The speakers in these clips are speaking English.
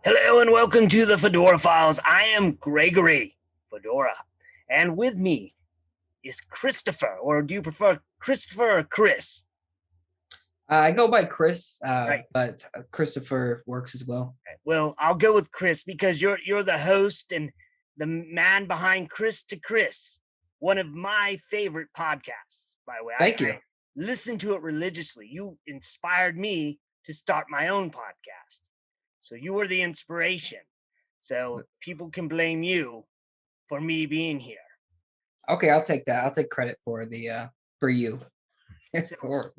Hello and welcome to the Fedora Files. I am Gregory Fedora, and with me is Christopher, or do you prefer Christopher or Chris? I go by Chris, Right. but Christopher works as well. Well, I'll go with Chris because you're the host and the man behind Chris to Chris, one of my favorite podcasts. By the way, Thank you. I listen to it religiously. You inspired me to start my own podcast. So you were the inspiration. So people can blame you for me being here. Okay, I'll take that. I'll take credit for for you. So,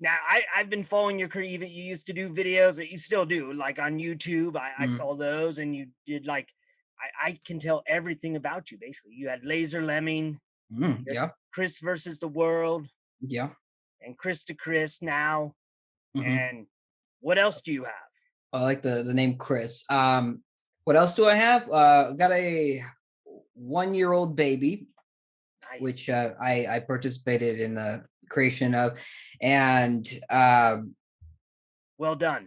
now I've been following your career. Even you used to do videos, or you still do, like on YouTube. I saw those, and you did like I can tell everything about you. Basically, you had Laser Lemming, Yeah, Chris versus the World, yeah. and Chris to Chris now. Mm-hmm. And what else do you have? I like the name Chris. What else do I have? Got a 1-year-old baby, Nice. which I participated in the creation of, and well done.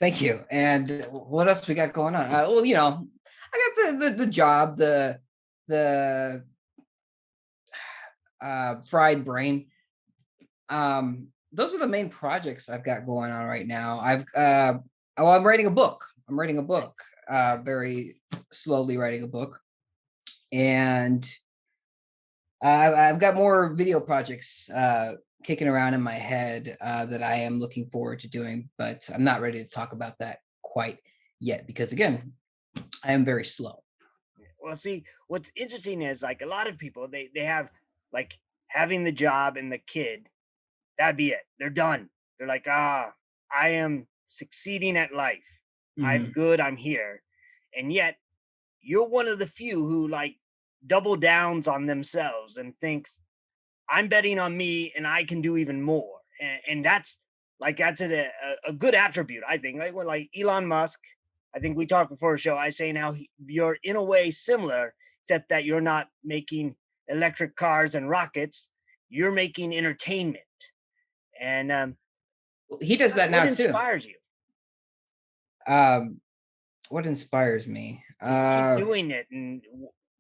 Thank you. And what else we got going on? Well, you know, I got the job, the fried brain. Those are the main projects I've got going on right now. I'm writing a book. I'm writing a book. Very slowly writing a book, and I've got more video projects kicking around in my head that I am looking forward to doing, but I'm not ready to talk about that quite yet because, again, I am very slow. Well, see, what's interesting is like a lot of people, they have like having the job and the kid, that'd be it. They're done. They're like, I am succeeding at life. I'm good. I'm here. And yet you're one of the few who like double downs on themselves and thinks, I'm betting on me and I can do even more. And that's a good attribute, I think. Like Elon Musk, I think we talked before the show, I say now you're in a way similar, except that you're not making electric cars and rockets. You're making entertainment. And he does that now too. What inspires you? What inspires me? To keep doing it and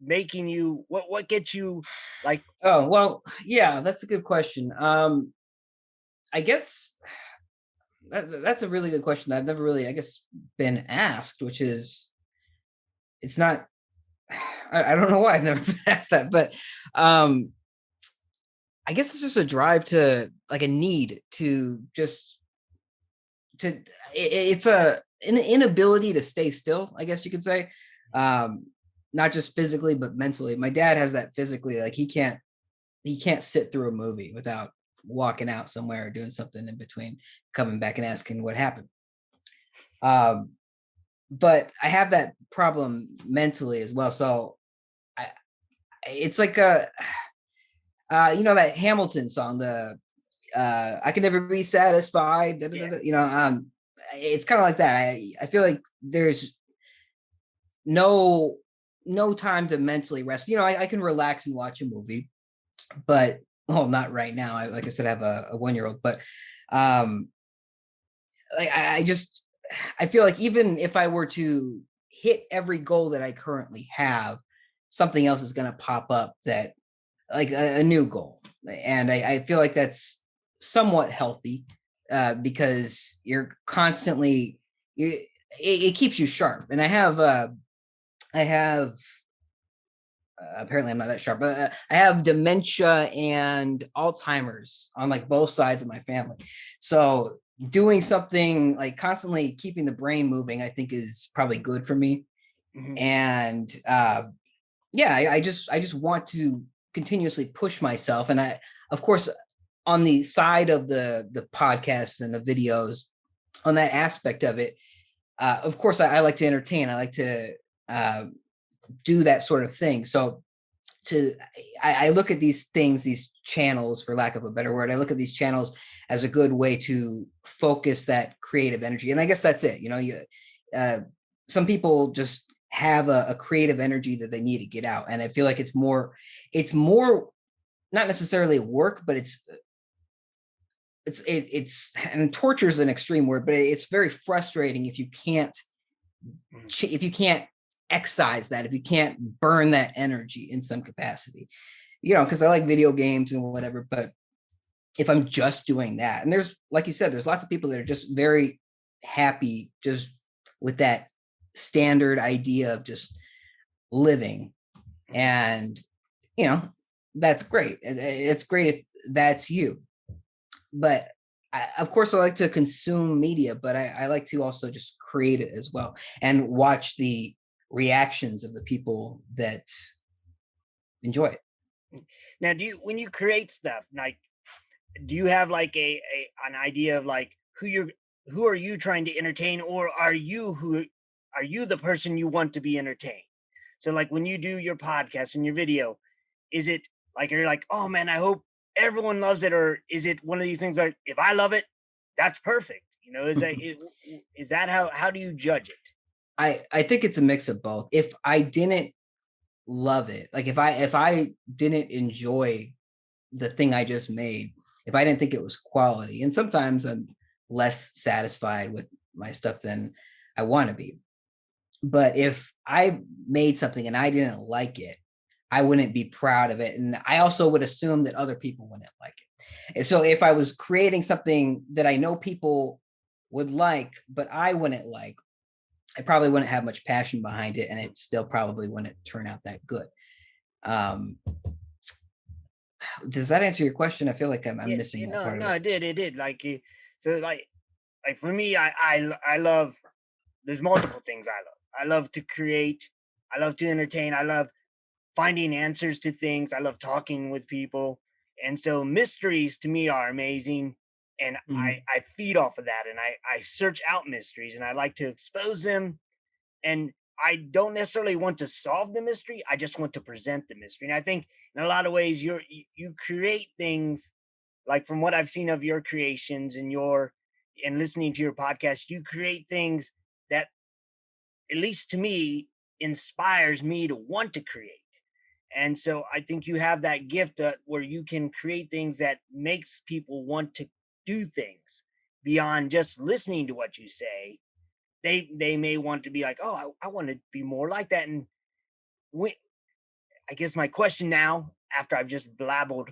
making you, what gets you like? Oh, well, yeah, that's a good question. I guess that's a really good question that I've never really, I guess, been asked, which is, it's not, I don't know why I've never been asked that, but I guess it's just a drive to, like, a need to just it's an inability to stay still, I guess you could say. Not just physically, but mentally. My dad has that physically, like he can't sit through a movie without walking out somewhere or doing something in between, coming back and asking what happened. But I have that problem mentally as well. So it's like you know, that Hamilton song, the I can never be satisfied. Yeah. You know, it's kind of like that. I feel like there's no time to mentally rest. You know, I can relax and watch a movie, but well, not right now. Like I said, I have a 1-year-old, but like I feel like even if I were to hit every goal that I currently have, something else is going to pop up that, like a new goal. And I feel like that's somewhat healthy because you're constantly, it keeps you sharp. And I have apparently I'm not that sharp, but I have dementia and Alzheimer's on like both sides of my family. So doing something like constantly keeping the brain moving, I think is probably good for me. And yeah, I just want to continuously push myself. And I, of course, on the side of the podcasts and the videos, on that aspect of it, of course, I like to entertain. I like to do that sort of thing. So I look at these things, these channels, for lack of a better word, I look at these channels as a good way to focus that creative energy. And I guess that's it. You know, some people just have a creative energy that they need to get out. And I feel like it's more not necessarily work, but it's and torture is an extreme word, but it's very frustrating if you can't Mhm. if you can't excise that, if you can't burn that energy in some capacity, because I like video games and whatever, but if I'm just doing that, and there's, like you said, there's lots of people that are just very happy just with that standard idea of just living. Mhm. And, you know, that's great. It's great if that's you. But of course, I like to consume media, but I like to also just create it as well and watch the reactions of the people that enjoy it. Now, when you create stuff, like, do you have like an idea of like who are you trying to entertain, or are you the person you want to be entertained? So like when you do your podcast and your video, is it like you're like, oh man, I hope everyone loves it, or is it one of these things like, if I love it, that's perfect? Is that how do you judge it? I think it's a mix of both. If I didn't love it, like if I didn't enjoy the thing I just made, if I didn't think it was quality, and sometimes I'm less satisfied with my stuff than I want to be. But if I made something and I didn't like it, I wouldn't be proud of it. And I also would assume that other people wouldn't like it. And so if I was creating something that I know people would like, but I wouldn't like, I probably wouldn't have much passion behind it, and it still probably wouldn't turn out that good. Um, does that answer your question? I feel like I'm Yeah, missing that no, part of no, it. it did. So like for me, I love. There's multiple things I love. I love to create. I love to entertain. I love finding answers to things. I love talking with people. And so mysteries to me are amazing. And Mhm. I feed off of that, and I search out mysteries, and I like to expose them. And I don't necessarily want to solve the mystery. I just want to present the mystery. And I think in a lot of ways you create things, like from what I've seen of your creations and listening to your podcast, you create things that, at least to me, inspires me to want to create. And so I think you have that gift where you can create things that makes people want to do things beyond just listening to what you say. They may want to be like, oh, I want to be more like that. And we, I guess my question now, after I've just blabbled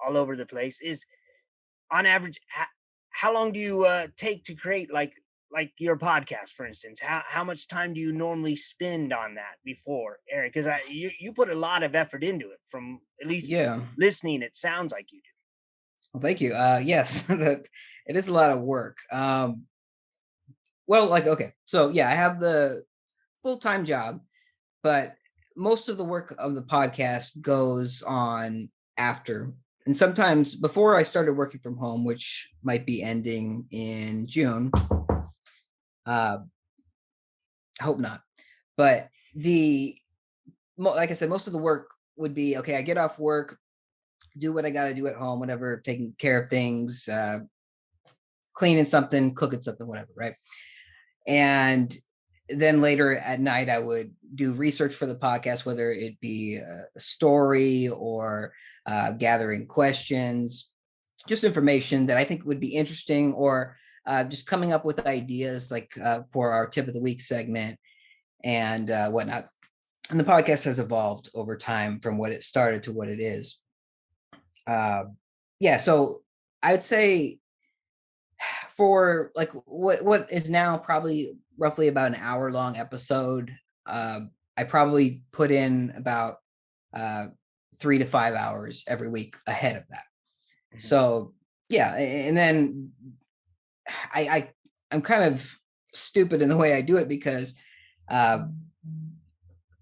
all over the place, is, on average, how long do you take to create like your podcast, for instance? How much time do you normally spend on that before Eric? Because you put a lot of effort into it. From at least Yeah. listening, it sounds like you Well, thank you. Yes, that it is a lot of work. Well, like, okay, so yeah, I have the full-time job, but most of the work of the podcast goes on after. And sometimes before I started working from home, which might be ending in June. I hope not. But like I said, most of the work would be okay. I get off work, do what I got to do at home, whatever, taking care of things, cleaning something, cooking something, whatever, right? And then later at night, I would do research for the podcast, whether it be a story or gathering questions, just information that I think would be interesting, or just coming up with ideas like for our tip of the week segment and whatnot. And the podcast has evolved over time from what it started to what it is. Uh, yeah, so I'd say for like what is now probably roughly about an hour long episode, I probably put in about uh 3 to 5 hours every week ahead of that. do. So yeah, and then I I'm kind of stupid in the way I do it because uh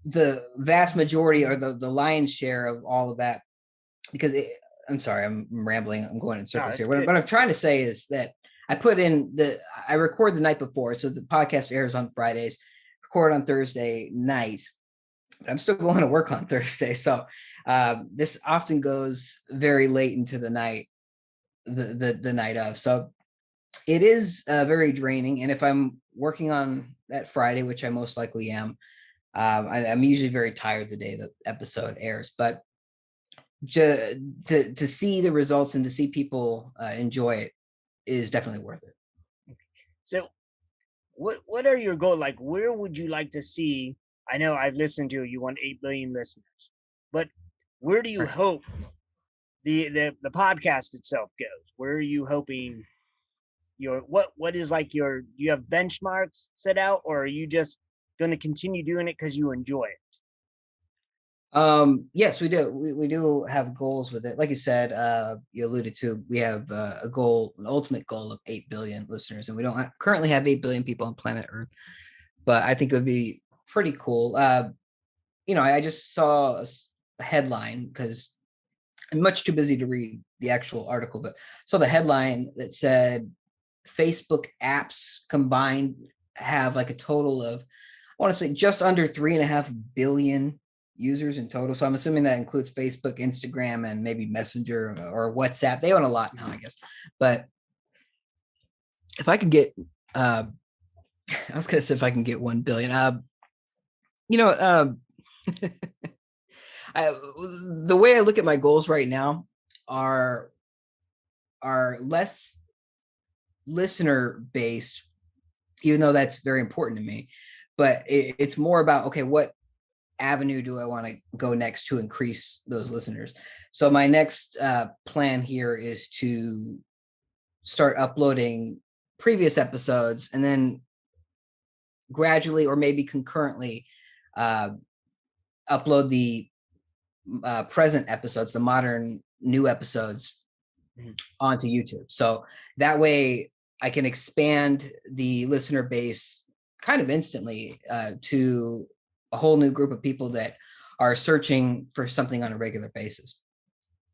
the vast majority, or the lion's share of all of that, because I'm sorry, I'm rambling, I'm going in No, circles it's here. good. What I'm trying to say is that I record the night before, so the podcast airs on Fridays, record on Thursday night, but I'm still going to work on Thursday. So this often goes very late into the night, the night of. So it is very draining. And if I'm working on that Friday, which I most likely am, I'm usually very tired the day the episode airs. But to see the results and to see people enjoy it is definitely worth it. So what are your goals? Like, where would you like to see? I know I've listened to you want 8 billion listeners, but where do you Right. hope the podcast itself goes? Where are you hoping your what is like your do you have benchmarks set out, or are you just going to continue doing it because you enjoy it? Yes, we do. We do have goals with it. Like you said, you alluded to, we have a goal, an ultimate goal of 8 billion listeners, and we don't currently have 8 billion people on planet Earth. But I think it would be pretty cool. I just saw a headline because I'm much too busy to read the actual article, but saw the headline that said Facebook apps combined have like a total of, I want to say, just under 3.5 billion users in total. So I'm assuming that includes Facebook, Instagram, and maybe Messenger or WhatsApp. They own a lot now, I guess. But if I could get, I was gonna say if I can get 1 billion. You know, the way I look at my goals right now are are less listener based, even though that's very important to me. But it's more about, okay, what avenue do I want to go next to increase those listeners? So my next plan here is to start uploading previous episodes and then gradually or maybe concurrently uh, upload the present episodes, the modern new episodes Mhm. onto YouTube. So that way I can expand the listener base kind of instantly to a whole new group of people that are searching for something on a regular basis.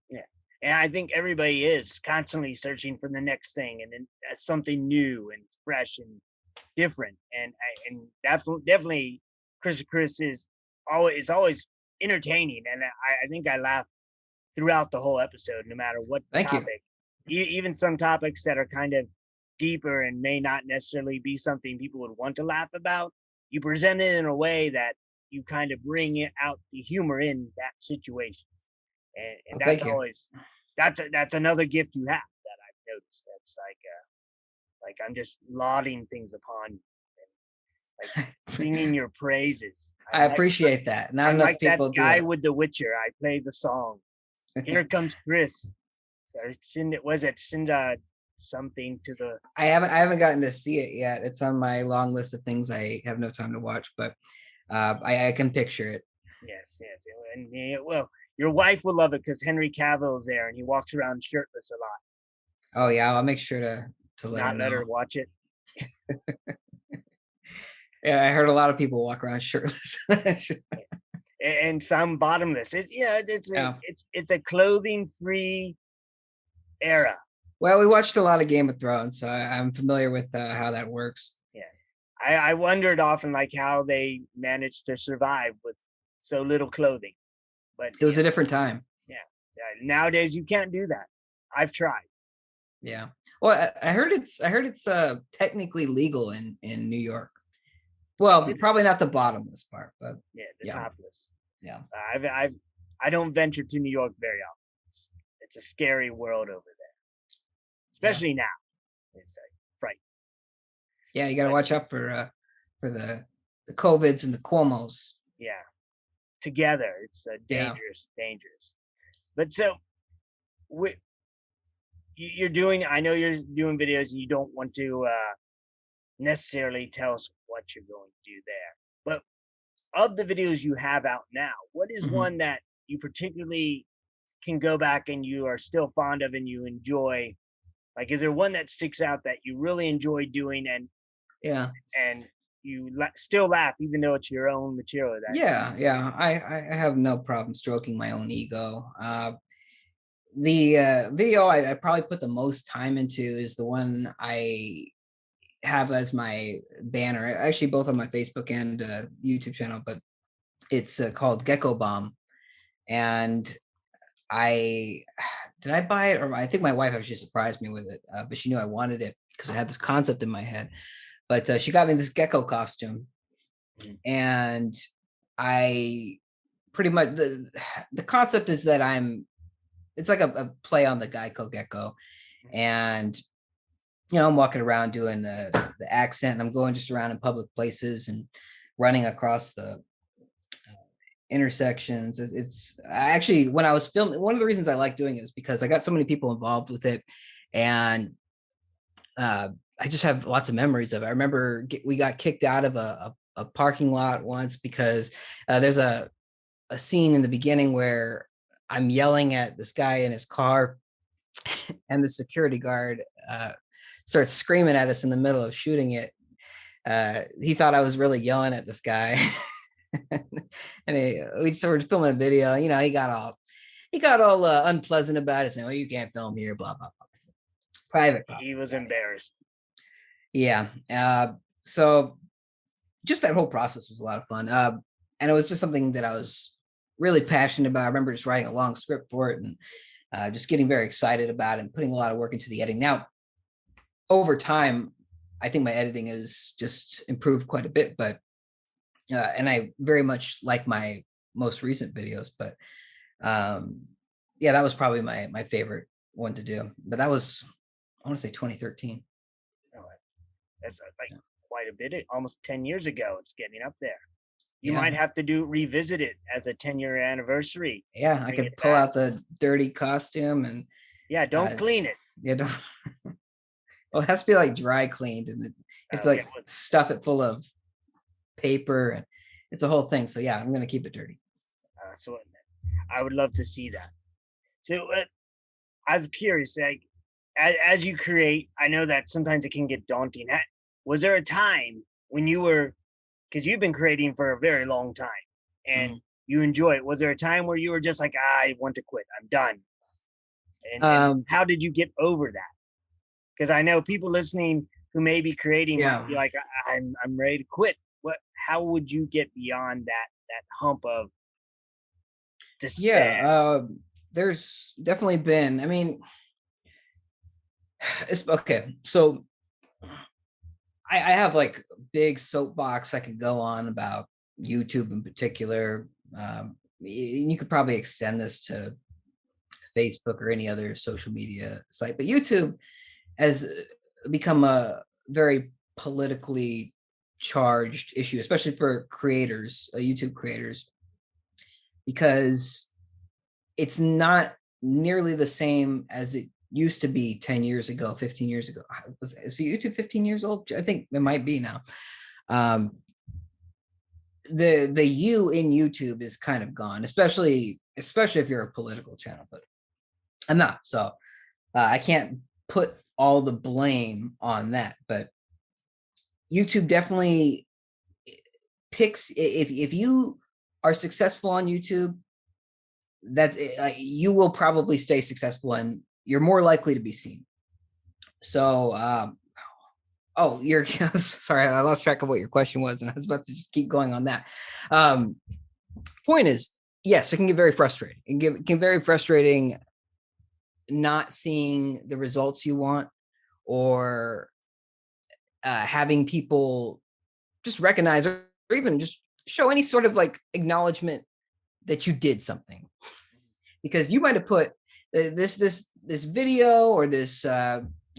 Yeah, and I think everybody is constantly searching for the next thing and then something new and fresh and different. And definitely Chris is always entertaining, and I think I laugh throughout the whole episode, no matter what Thank you. topic. Even some topics that are kind of deeper and may not necessarily be something people would want to laugh about, you present it in a way that you kind of bring it out the humor in that situation, and Oh, that's thank you. always that's another gift you have that I've noticed. That's like I'm just lauding things upon you, like singing your praises. I appreciate that. Not I'm enough like that people do guy it. with The Witcher. I play the song. Here comes Chris. So was it Cinda something to the I haven't gotten to see it yet. It's on my long list of things I have no time to watch, but I can picture it. yes. And well, your wife will love it because Henry Cavill is there and he walks around shirtless a lot. Oh So yeah, I'll make sure to let her not let her know. watch it. Yeah, I heard a lot of people walk around shirtless. And some bottomless. Yeah. It's a clothing free era. Well, we watched a lot of Game of Thrones, so I'm familiar with how that works. Yeah. I wondered often like how they managed to survive with so little clothing. But It was a different time. yeah. Nowadays you can't do that. I've tried. Yeah. Well, I heard it's technically legal in New York. Well, It's probably not the bottomless part, but yeah, the yeah, topless. yeah, I've I don't venture to New York very often. It's a scary world over there, yeah, especially now. It's like frightening. yeah. You got to But watch out for the COVIDs and the Cuomos. yeah, together it's Yeah. dangerous. But so we, you're doing. I know you're doing videos, and you don't want to necessarily tell us what you're going to do there. But of the videos you have out now, what is Mhm. one that you particularly can go back and you are still fond of and you enjoy? Like, is there one that sticks out that you really enjoy doing Yeah. and you still laugh even though it's your own material that Yeah. I have no problem stroking my own ego. The video I probably put the most time into is the one I have as my banner, actually both on my Facebook and YouTube channel, but it's called Gecko Bomb. And I did I buy it, or I think my wife actually surprised me with it, but she knew I wanted it because I had this concept in my head. But she got me this gecko costume, Mhm. and I pretty much the concept is that it's like a play on the Geico gecko, Mhm. and I'm walking around doing the accent, and I'm going just around in public places and running across the intersections. It's actually, when I was filming, one of the reasons I like doing it is because I got so many people involved with it, and uh, I just have lots of memories of it. I remember we got kicked out of a parking lot once because there's a scene in the beginning where I'm yelling at this guy in his car, and the security guard starts screaming at us in the middle of shooting it. He thought I was really yelling at this guy. And we started filming a video. He got all unpleasant about it, saying, "Oh, you can't film here," blah blah blah. Private He property. was Got it. embarrassed. Yeah. So just that whole process was a lot of fun. And it was just something that I was really passionate about. I remember just writing a long script for it, and just getting very excited about it and putting a lot of work into the editing. Now, over time, I think my editing has just improved quite a bit, but and I very much like my most recent videos, but um, yeah, that was probably my favorite one to do. But that was, I want to say, 2013. Oh, that's like quite a bit, almost 10 years ago. It's getting up there. You Yeah, might have to revisit it as a 10-year anniversary. yeah, I Bring it could pull back. out the dirty costume and Yeah, don't uh, clean it. you know, well, it has to be like dry cleaned, and you have to Okay, like well, stuff it full of paper, and it's a whole thing. So yeah, I'm gonna keep it dirty. so I would love to see that. So I was curious, like as you create, I know that sometimes it can get daunting. Was there a time when you were, because you've been creating for a very long time and Mhm. you enjoy it? Was there a time where you were just like, I want to quit, I'm done? And Um, how did you get over that? Because I know people listening who may be creating might yeah, be like, I'm ready to quit. What? How would you get beyond that hump of yeah. despair? There's definitely been. I mean, it's okay. So I have like a big soapbox I could go on about YouTube in particular. You could probably extend this to Facebook or any other social media site, but YouTube has become a very politically charged issue, especially for creators, YouTube creators, because it's not nearly the same as it used to be 10 years ago, 15 years ago. Is YouTube 15 years old? I think it might be now. Um, the you in YouTube is kind of gone, especially if you're a political channel, but I'm not. So I can't put all the blame on that, but YouTube definitely picks if you are successful on YouTube, that you will probably stay successful and you're more likely to be seen. So, oh, you're sorry, I lost track of what your question was, and I was about to just keep going on that. Um, Point is, yes, it can get very frustrating. It can very frustrating not seeing the results you want, or having people just recognize, or even just show any sort of like acknowledgement that you did something, because you might have put this video or this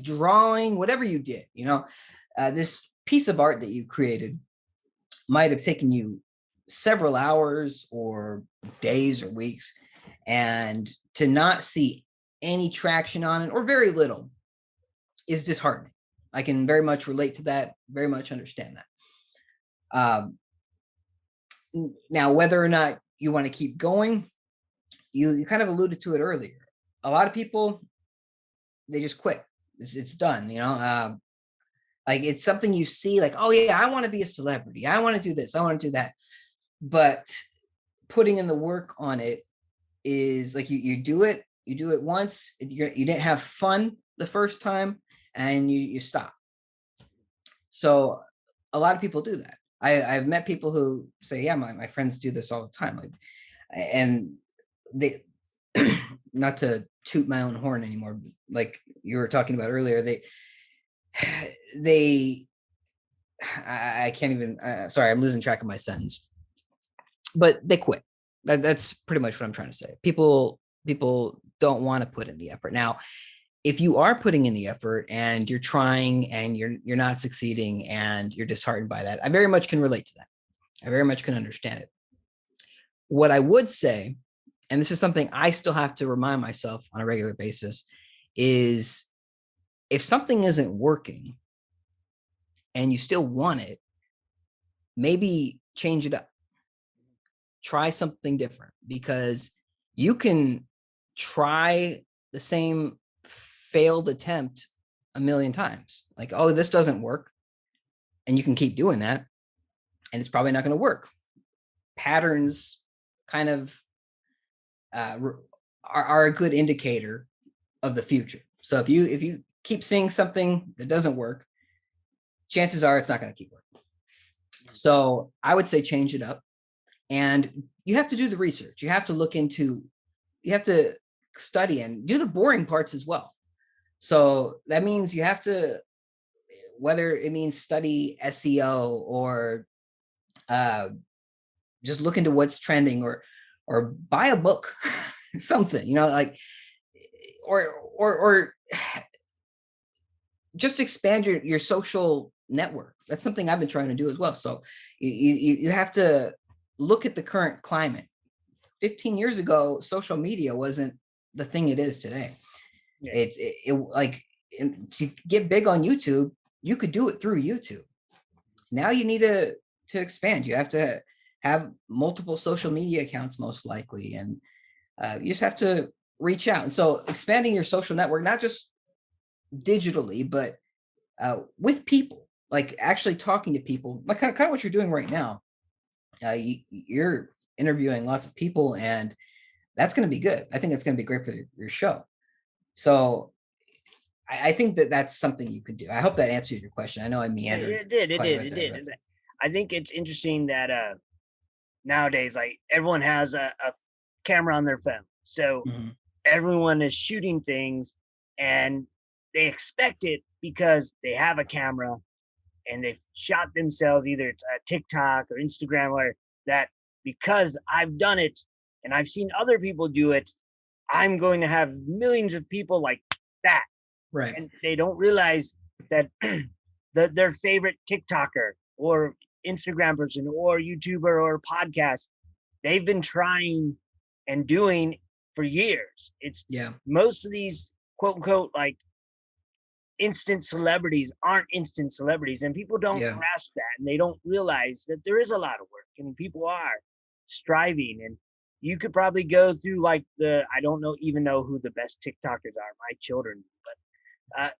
drawing, whatever you did, this piece of art that you created might have taken you several hours or days or weeks, and to not see any traction on it or very little is disheartening. I can very much relate to that, very much understand that. Now, whether or not you want to keep going, you kind of alluded to it earlier. A lot of people, they just quit. It's done. Like it's something you see, like, oh yeah, I want to be a celebrity. I want to do this. I want to do that. But putting in the work on it is like you do it once, you didn't have fun the first time, and you stop. So a lot of people do that. I've met people who say, yeah, my friends do this all the time. Like, and they, not to toot my own horn anymore, like you were talking about earlier, they, I can't even, sorry, I'm losing track of my sentence, but they quit. That's pretty much what I'm trying to say. People don't want to put in the effort. Now, if you are putting in the effort and you're trying and you're not succeeding and you're disheartened by that, I very much can relate to that. I very much can understand it. What I would say, and this is something I still have to remind myself on a regular basis, is if something isn't working and you still want it, maybe change it up. Try something different, because you can try the same failed attempt a million times. Like, oh, this doesn't work. And you can keep doing that, and it's probably not going to work. Patterns kind of are a good indicator of the future. So if you keep seeing something that doesn't work, chances are it's not going to keep working. So I would say change it up, and you have to do the research. You have to look into, you have to study and do the boring parts as well. So that means you have to, whether it means study SEO or just look into what's trending, or buy a book, something, like, or just expand your social network. That's something I've been trying to do as well. So you have to look at the current climate. 15 years ago, social media wasn't the thing it is today. Yeah. To get big on YouTube, you could do it through YouTube. Now you need to expand. You have to have multiple social media accounts, most likely, and you just have to reach out. And so expanding your social network, not just digitally, but with people, like actually talking to people, like kind of what you're doing right now. You're interviewing lots of people, and that's going to be good. I think it's going to be great for your show. So I think that's something you could do. I hope that answered your question. I know I meandered. It did. I think it's interesting that nowadays, like, everyone has a camera on their phone. So everyone is shooting things, and they expect it because they have a camera and they've shot themselves, either it's a TikTok or Instagram, or that because I've done it and I've seen other people do it, I'm going to have millions of people like that. Right. And they don't realize that their favorite TikToker or Instagram person or YouTuber or podcast, they've been trying and doing for years. It's most of these quote unquote like instant celebrities aren't instant celebrities, and people don't grasp that, and they don't realize that there is a lot of work and people are striving. And you could probably go through like I don't even know who the best TikTokers are, my children, but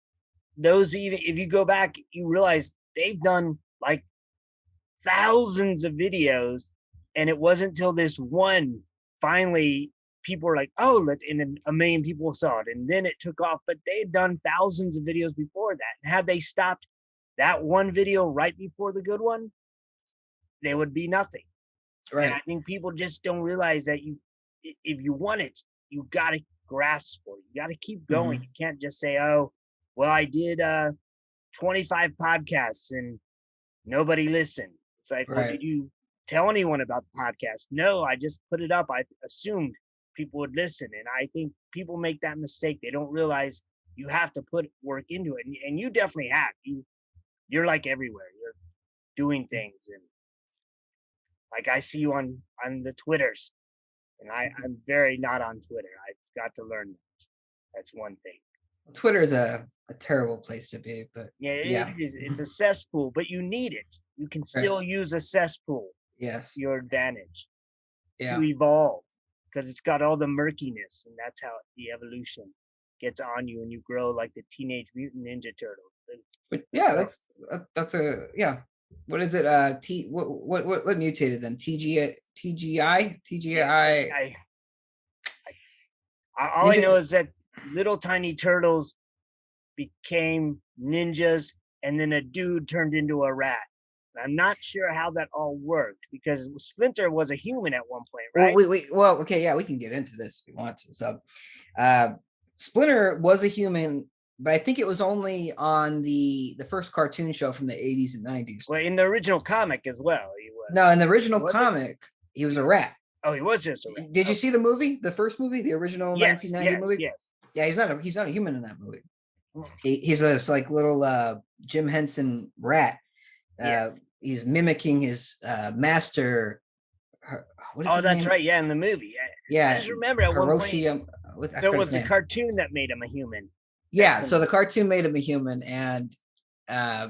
those, even if you go back, you realize they've done like thousands of videos, and it wasn't until this one finally people were like, oh, and then a million people saw it, and then it took off. But they had done thousands of videos before that, and had they stopped that one video right before the good one, they would be nothing. Right. And I think people just don't realize that if you want it, you got to grasp for it. You got to keep going. You can't just say, oh, well, I did 25 podcasts and nobody listened. It's like, well, did you tell anyone about the podcast? No, I just put it up. I assumed people would listen. And I think people make that mistake. They don't realize you have to put work into it. And you definitely have. You're like everywhere. You're doing things. And like, I see you on the Twitters, and I'm very not on Twitter. I've got to learn that. That's one thing. Twitter is a terrible place to be, but it is. It's a cesspool, but you need it. You can still use a cesspool to your advantage to evolve, because it's got all the murkiness, and that's how the evolution gets on you, and you grow like the Teenage Mutant Ninja Turtles. But that's a What is it? What mutated them? TGI. All I know is that little tiny turtles became ninjas, and then a dude turned into a rat. I'm not sure how that all worked, because Splinter was a human at one point, right? Well, okay, we can get into this if we want to. So, Splinter was a human, but I think it was only on the first cartoon show from the 80s and 90s. Well, in the original comic as well, he was. No, in the original comic, he was a rat. Oh, he was just a rat. Did you see the movie, the first movie, the original 1990 movie? Yes. Yeah, he's not a human in that movie. Mm, He's a like little Jim Henson rat. yes. He's mimicking his master. What is Oh, his that's name? right. Yeah, in the movie. I Yeah, just remember at one point Hiroshi. I there forgot his was a name. cartoon that made him a human. That Yeah, so the cartoon made him a human, and uh,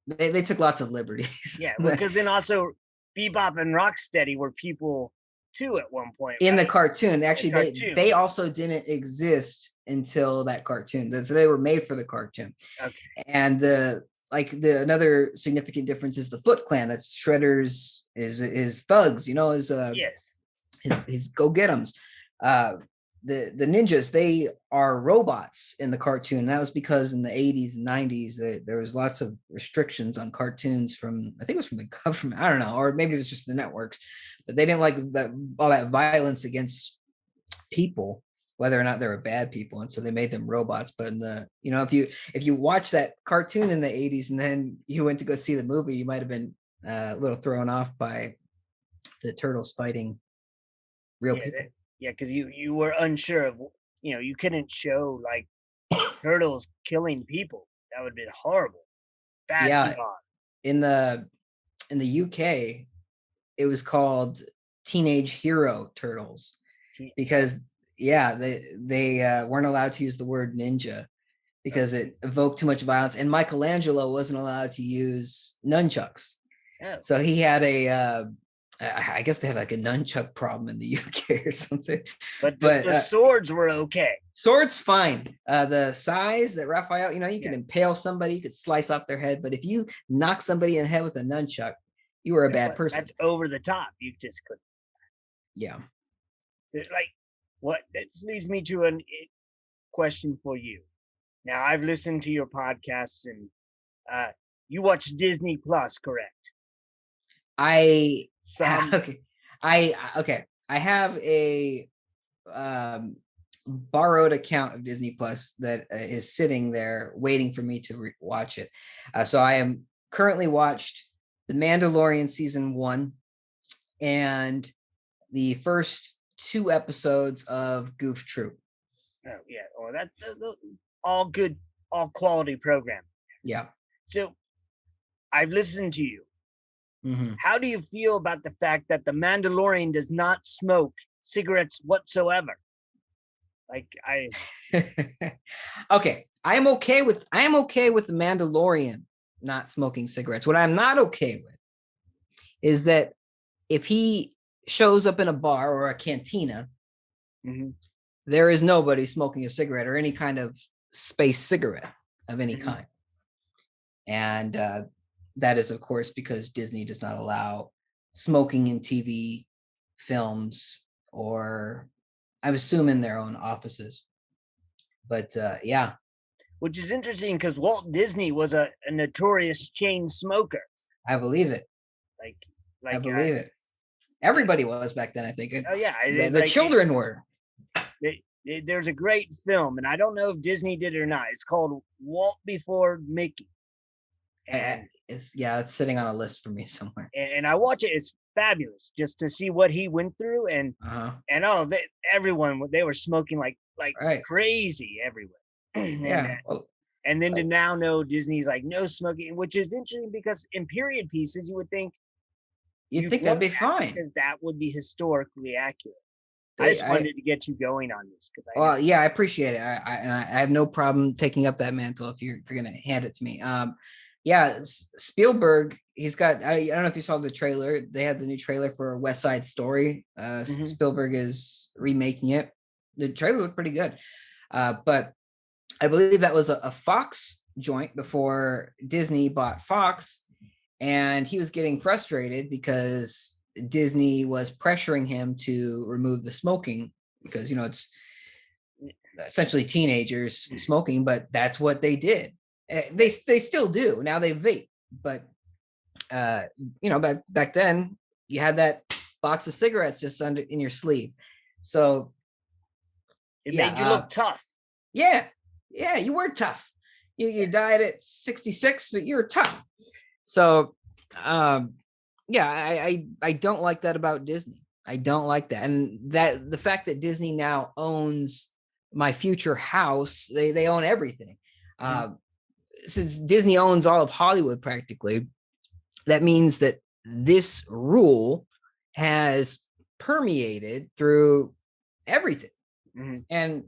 they took lots of liberties. yeah, because then also Bebop and Rocksteady were people too at one point, In the right? cartoon. The Actually, cartoon. they also didn't exist until that cartoon. So they were made for the cartoon. Okay. And the another significant difference is the Foot Clan. That's Shredder's is thugs, Yes. his go get 'ems. The ninjas, they are robots in the cartoon. That was because in the 80s and 90s there was lots of restrictions on cartoons from, I think it was from the government, I don't know, or maybe it was just the networks, but they didn't like that all that violence against people, whether or not they were bad people, and so they made them robots. But in the, if you watch that cartoon in the 80s and then you went to go see the movie, you might have been a little thrown off by the turtles fighting real Yeah. people. Yeah, because you were unsure of, you couldn't show like turtles killing people. That would have been horrible. Bad Yeah, PR. in the UK, it was called Teenage Hero Turtles because yeah, they weren't allowed to use the word ninja because Okay. it evoked too much violence, and Michelangelo wasn't allowed to use nunchucks. Oh, So he had I guess they had like a nunchuck problem in the UK or something. but But the swords were okay. sword's fine. The size that Raphael, you Yeah. can impale somebody, you could slice off their head, but if you knock somebody in the head with a nunchuck, you were a bad person. That's over the top. You just couldn't. Yeah. So, like, what this leads me to a question for you. Now, I've listened to your podcasts, and uh, you watch Disney Plus, correct? I Some. okay. Okay. I have a um borrowed account of Disney Plus that is sitting there waiting for me to watch it. So I am currently watched The Mandalorian season 1 and the first 2 episodes of Goof Troop. Oh yeah. Oh, all good, all quality program. Yeah. So I've listened to you. Mm-hmm. How do you feel about the fact that the Mandalorian does not smoke cigarettes whatsoever? Like Okay, I am okay with the Mandalorian not smoking cigarettes. What I'm not okay with is that if he shows up in a bar or a cantina, Mhm, there is nobody smoking a cigarette or any kind of space cigarette of any mhm. kind. And that is, of course, because Disney does not allow smoking in TV, films, or I'm assuming their own offices. But yeah, Which is interesting because Walt Disney was a notorious chain smoker. I believe it. Like, I like, believe it. Everybody was back then, I think. oh yeah, it's The like children were. there's a great film, and I don't know if Disney did it or not. It's called Walt Before Mickey, and It's sitting on a list for me somewhere. and I watch it. It's fabulous just to see what he went through, Uh-huh. and everyone they were smoking like Right. crazy everywhere, Yeah. Well, and then to like, now know Disney's like no smoking, which is interesting because in period pieces you would think you'd you'd think that'd want be that fine. because that would be historically accurate. I They, just I wanted to get you going on this because I know. Well, yeah, I appreciate it. I have no problem taking up that mantle if you're gonna hand it to me. Yeah, Spielberg, he's got. I don't know if you saw the trailer. They had the new trailer for West Side Story. Mhm. Spielberg is remaking it. The trailer looked pretty good, but I believe that was a Fox joint before Disney bought Fox, and he was getting frustrated because Disney was pressuring him to remove the smoking because it's essentially teenagers smoking, but that's what they did. They still do now. They vape, but back then you had that box of cigarettes just under in your sleeve. So It yeah, made you look tough. yeah, you were tough. You died at 66, but you were tough. So yeah, I don't like that about Disney. I don't like that, and that the fact that Disney now owns my future house. They own everything. Mhm. Since Disney owns all of Hollywood practically, that means that this rule has permeated through everything. Mhm. And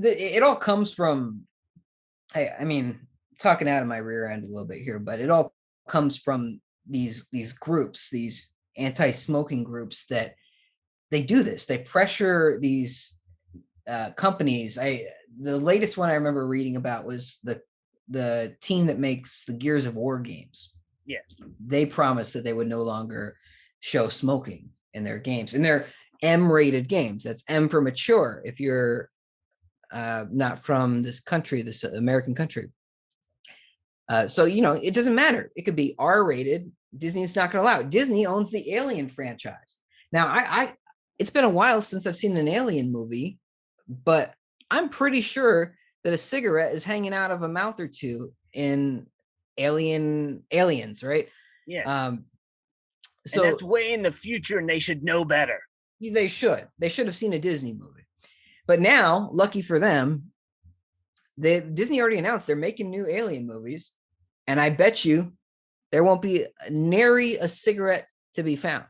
it all comes from, I mean, talking out of my rear end a little bit here, but it all comes from these groups, these anti-smoking groups that they do this. They pressure these companies. The latest one I remember reading about was the team that makes the Gears of War games. Yes. They promised that they would no longer show smoking in their games, and they're M-rated games. That's M for mature. If you're not from this country, this American country. So it doesn't matter. It could be R-rated. Disney's not going to allow it. Disney owns the Alien franchise. Now, it's been a while since I've seen an Alien movie, but I'm pretty sure that a cigarette is hanging out of a mouth or two in Aliens, right? Yes. Um, And so that's way in the future, and they should know better. they should have seen a Disney movie. But now, lucky for them, Disney already announced they're making new Alien movies, and I bet you there won't be nary a cigarette to be found,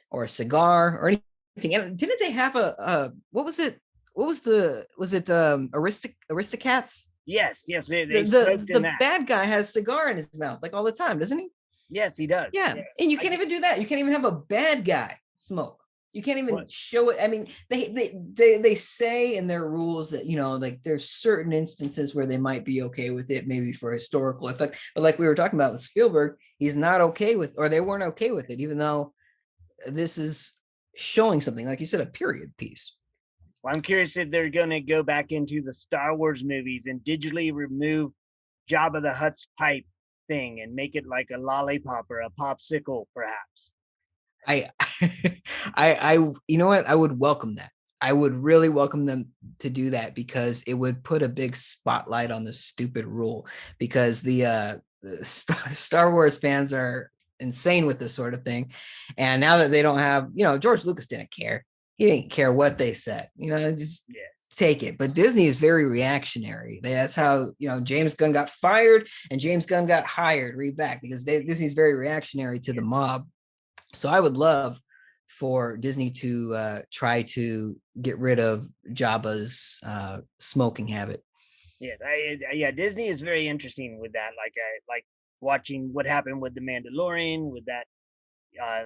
or a cigar, or anything. And didn't they have a what was it? What was it Aristocats? Yes, yes, they The smoked in the that. bad guy has cigar in his mouth like all the time, doesn't he? Yes, he does. Yeah, Yeah. and you I can't get even do that. You can't even have a bad guy smoke. You can't even what show it. I mean, they say in their rules that like there's certain instances where they might be okay with it, maybe for historical effect. But like we were talking about with Spielberg, he's not okay with, or they weren't okay with it, even though this is showing something, like you said, a period piece. well, I'm curious if they're going to go back into the Star Wars movies and digitally remove Jabba the Hutt's pipe thing and make it like a lollipop or a popsicle, perhaps. I, I, you know what? I would welcome that. I would really welcome them to do that, because it would put a big spotlight on this stupid rule. Because the Star Wars fans are insane with this sort of thing, and now that they don't have, George Lucas didn't care. He didn't care what they said. Just Yes. take it. But Disney is very reactionary. That's how James Gunn got fired and James Gunn got hired right back, because Disney's very reactionary to the Yes. mob. So I would love for Disney to try to get rid of Jabba's smoking habit. Yes. Yeah, Disney is very interesting with that. Like I like watching what happened with the Mandalorian with that I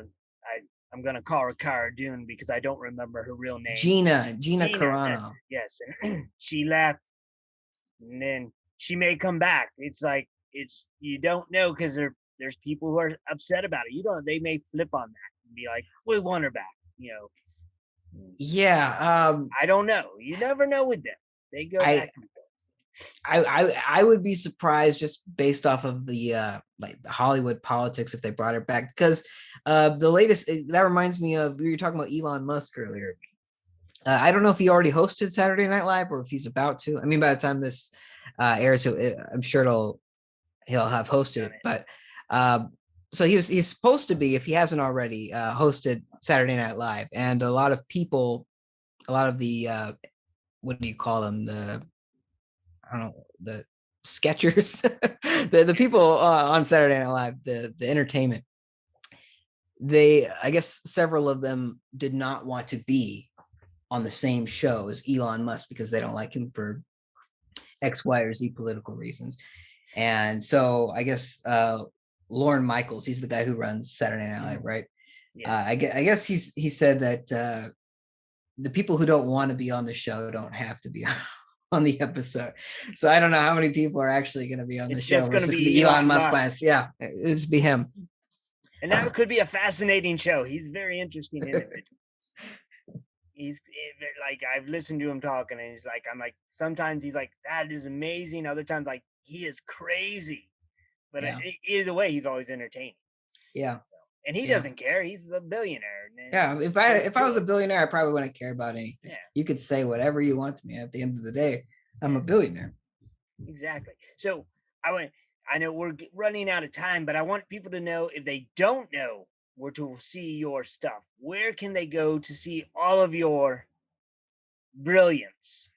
I'm gonna call her Cara Dune because I don't remember her real name. Gina Gina, that's Carano. it. Yes. And she left and then she may come back. It's like it's you don't know because there's people who are upset about it. You don't they may flip on that and be like, we want her back. Yeah, I don't know. You never know with them. They go I, back and forth. I would be surprised, just based off of the like the Hollywood politics, if they brought her back, because the latest, that reminds me of, we were talking about Elon Musk earlier. I don't know if he already hosted Saturday Night Live or if he's about to. I mean, by the time this airs, so I'm sure he'll have hosted it. But so he's supposed to be, if he hasn't already, hosted Saturday Night Live, and a lot of people, a lot of the what do you call them? I don't know, the sketchers, the people on Saturday Night Live, the entertainment. I guess several of them did not want to be on the same show as Elon Musk because they don't like him for X, Y, or Z political reasons. And so I guess Lorne Michaels, he's the guy who runs Saturday Night Live, right? Yes. I guess he said that the people who don't want to be on the show don't have to be on the episode. So I don't know how many people are actually going to be on the It's show. just It's gonna just going to be be Elon Elon Musk Musk. plans. Yeah, it'll just be him. And that could be a fascinating show. He's a very interesting individual. He's like I've listened to him talking, and he's like I'm like sometimes he's like that is amazing. Other times like he is crazy, but Yeah, either way he's always entertaining. yeah, And he yeah. doesn't care. He's a billionaire. And Yeah, if I was a billionaire, I probably wouldn't care about anything. yeah, You could say whatever you want to me. At the end of the day, I'm a yes, billionaire. exactly. So I went. I know we're running out of time, but I want people to know if they don't know where to see your stuff, where can they go to see all of your brilliance?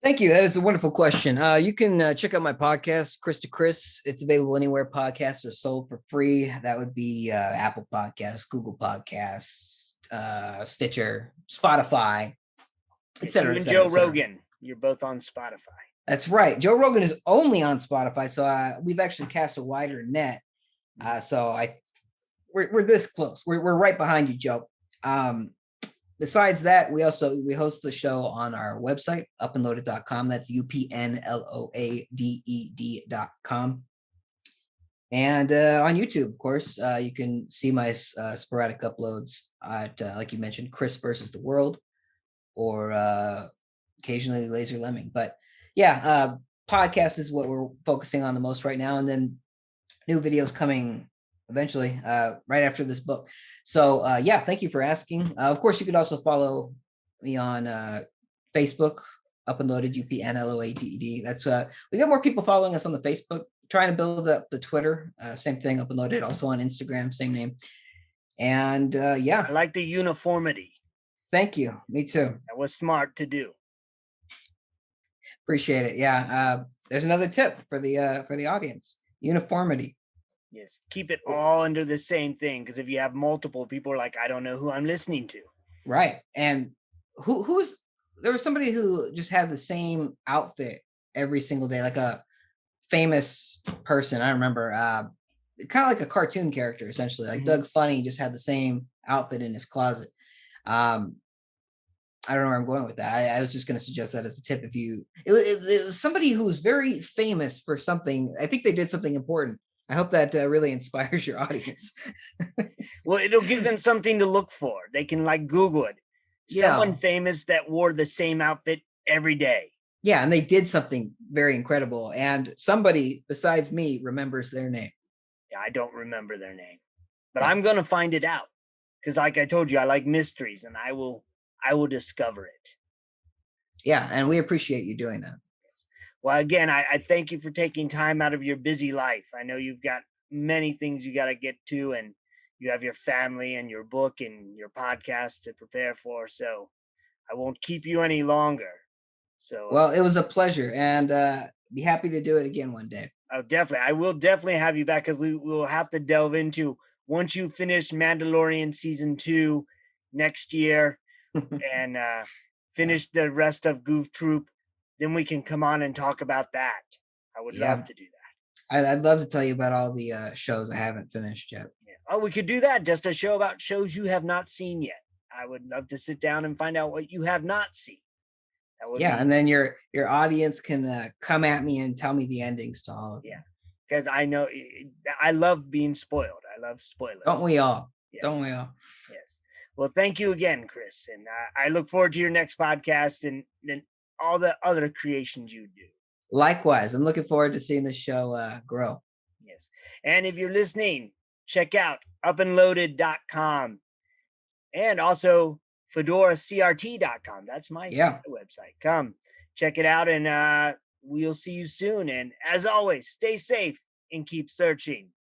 Thank you. That is a wonderful question. You can check out my podcast, Chris to Chris. It's available anywhere podcasts are sold for free. That would be Apple Podcasts, Google Podcasts, Stitcher, Spotify, et It's you cetera, et and cetera, Joe et cetera. Rogan. You're both on Spotify. That's right. Joe Rogan is only on Spotify, so we've actually cast a wider net. So we're this close. We're right behind you, Joe. Besides that, we host the show on our website, upnloaded.com. That's UpnLoaded.com. And on YouTube, of course, you can see my sporadic uploads at, like you mentioned, Chris versus the World, or occasionally Laser Lemming. But yeah, podcast is what we're focusing on the most right now. And then new videos coming eventually, right after this book. So yeah, thank you for asking. Of course, you could also follow me on Facebook, UpnLoaded, UpnLoaded. That's we got more people following us on the Facebook. Trying to build up the Twitter, same thing, UpnLoaded. Also on Instagram, same name. And yeah, I like the uniformity. thank you. Me too. That was smart to do. Appreciate it. Yeah. There's another tip for the audience: uniformity. Yes, keep it all under the same thing, because if you have multiple, people are like, I don't know who I'm listening to. Right. And who's there was somebody who just had the same outfit every single day, like a famous person. I remember kind of like a cartoon character, essentially. Like Doug Funny just had the same outfit in his closet. I don't know where I'm going with that. I was just going to suggest that as a tip. If you, it was somebody who was very famous for something. I think they did something important. I hope that really inspires your audience. Well, it'll give them something to look for. They can like Google it. Someone Yeah. famous that wore the same outfit every day. Yeah, and they did something very incredible. And somebody besides me remembers their name. Yeah, I don't remember their name, but I'm going to find it out, because like I told you, I like mysteries, and I will discover it. Yeah, and we appreciate you doing that. Well, again, I thank you for taking time out of your busy life. I know you've got many things you got to get to, and you have your family and your book and your podcast to prepare for. So I won't keep you any longer. So, well, it was a pleasure, and be happy to do it again one day. Oh, definitely. I will definitely have you back, because we will have to delve into, once you finish Mandalorian season 2 next year and finish the rest of Goof Troop, then we can come on and talk about that. I would love to do that. I'd love to tell you about all the shows I haven't finished yet. Yeah. Oh, we could do that. Just a show about shows you have not seen yet. I would love to sit down and find out what you have not seen. And then your audience can come at me and tell me the endings to all of them. Yeah, because I know I love being spoiled. I love spoilers. Don't we all? Yes. Don't we all? Yes. Well, thank you again, Chris, and I look forward to your next podcast and all the other creations you do. Likewise, I'm looking forward to seeing the show grow. Yes, and if you're listening, check out UpnLoaded.com and also FedoraCRT.com. That's my website. Come check it out, and we'll see you soon. And as always, stay safe and keep searching.